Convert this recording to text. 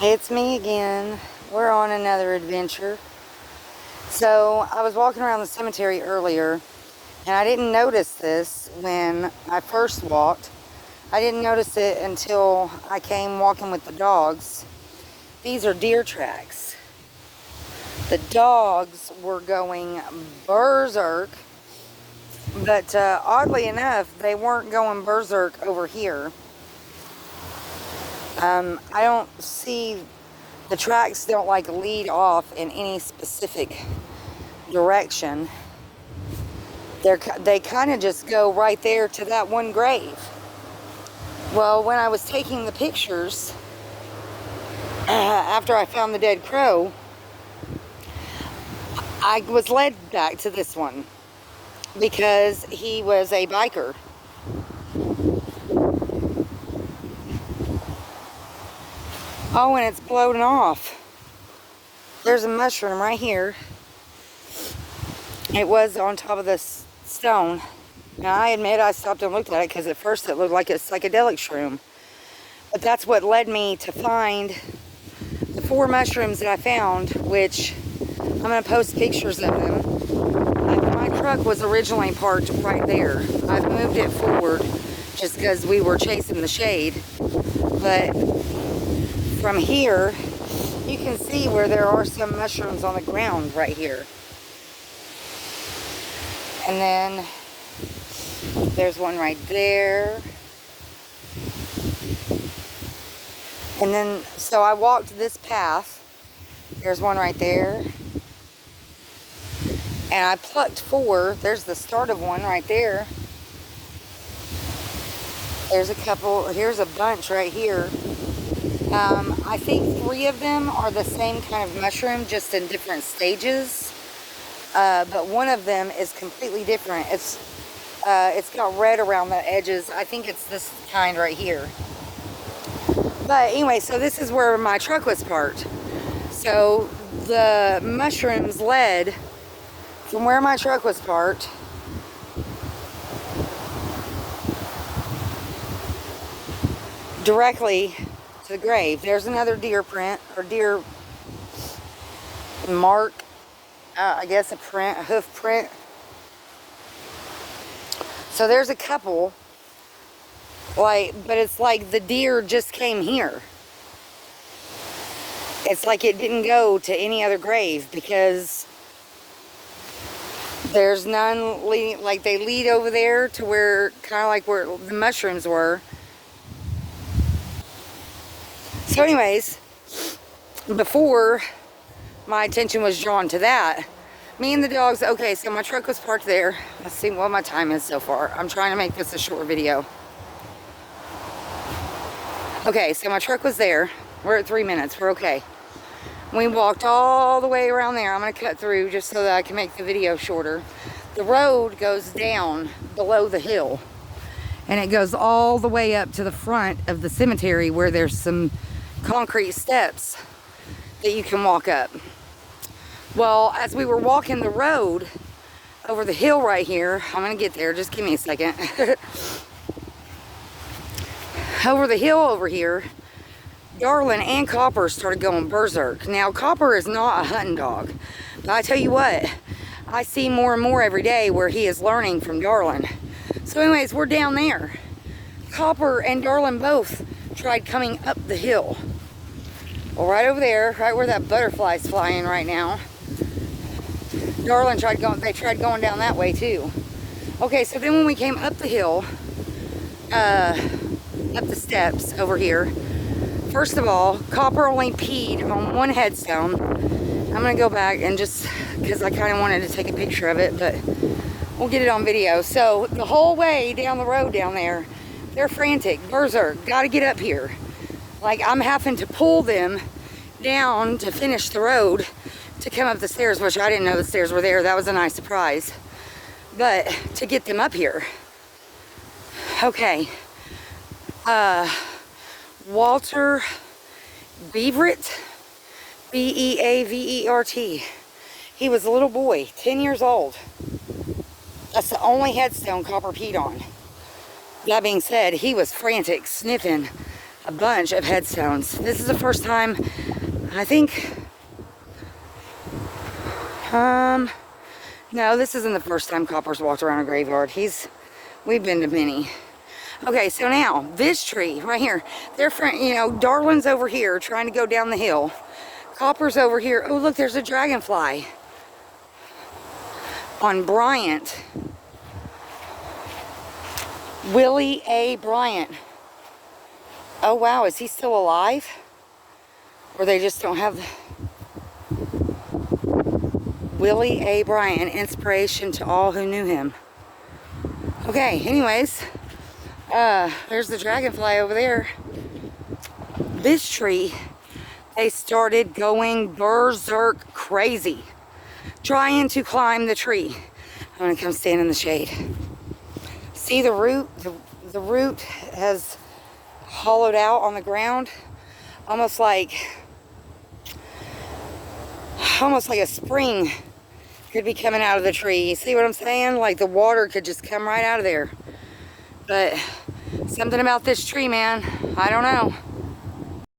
It's me again. We're on another adventure. So I was walking around the cemetery earlier and I didn't notice this when I first walked. I didn't notice it until I came walking with the dogs. These are deer tracks. The dogs were going berserk, but oddly enough, they weren't going berserk over here. I don't see, the tracks don't like lead off in any specific direction. They kind of just go right there to that one grave. Well, when I was taking the pictures, after I found the dead crow, I was led back to this one because he was a biker. Oh, and it's blown off. There's a mushroom right here. It was on top of this stone. Now, I admit I stopped and looked at it because at first it looked like a psychedelic shroom. But that's what led me to find the 4 mushrooms that I found, which I'm going to post pictures of them. My truck was originally parked right there. I've moved it forward just because we were chasing the shade. But from here, you can see where there are some mushrooms on the ground right here. And then there's one right there. And then, so I walked this path. There's one right there. And I plucked 4. There's the start of one right there. There's a couple. Here's a bunch right here. I think 3 of them are the same kind of mushroom, just in different stages. But one of them is completely different. It's got red around the edges. I think it's this kind right here. But anyway, so this is where my truck was parked. So the mushrooms led from where my truck was parked directly to the grave. There's another deer print, or deer mark. I guess a print, a hoof print. So there's a couple, but it's like the deer just came here. It's like it didn't go to any other grave because there's none leading, like they lead over there to where, kind of like where the mushrooms were. So anyways, before my attention was drawn to that, me and the dogs, okay, so my truck was parked there. Let's see what my time is so far. I'm trying to make this a short video. Okay, so my truck was there. We're at 3 minutes, we're okay. We walked all the way around there. I'm gonna cut through just so that I can make the video shorter. The road goes down below the hill, and it goes all the way up to the front of the cemetery where there's some concrete steps that you can walk up. Well, as we were walking the road over the hill right here, I'm gonna get there, just give me a second. Over the hill over here, Darlin and Copper started going berserk. Now, Copper is not a hunting dog, but I tell you what, I see more and more every day where he is learning from Darlin. So anyways, we're down there. Copper and Darlin both tried coming up the hill. Well, right over there, right where that butterfly's flying right now, Darlin tried going down that way too. Okay, so then when we came up the hill, up the steps over here, first of all, Copper only peed on one headstone. I'm gonna go back and just, because I kind of wanted to take a picture of it, but we'll get it on video. So the whole way down the road down there, they're frantic, berserk, gotta get up here. Like, I'm having to pull them down to finish the road to come up the stairs, which I didn't know the stairs were there. That was a nice surprise. But to get them up here. Okay. Walter Beavert, Beavert. He was a little boy, 10 years old. That's the only headstone Copper peed on. That being said, he was frantic, sniffing. a bunch of headstones. This is the first time, I think, no, this isn't the first time Copper's walked around a graveyard. We've been to many. Okay, so now, this tree right here, Darwin's over here trying to go down the hill. Copper's over here. Oh, look, there's a dragonfly on Bryant. Willie A. Bryant. Oh, wow, is he still alive? Or they just don't have Willie A. Bryant, inspiration to all who knew him. Okay, anyways, there's the dragonfly over there. This tree, they started going berserk crazy, trying to climb the tree. I'm gonna come stand in the shade. See the root? The root has hollowed out on the ground, almost like a spring could be coming out of the tree. See what I'm saying? Like the water could just come right out of there. But something about this tree, man, I don't know.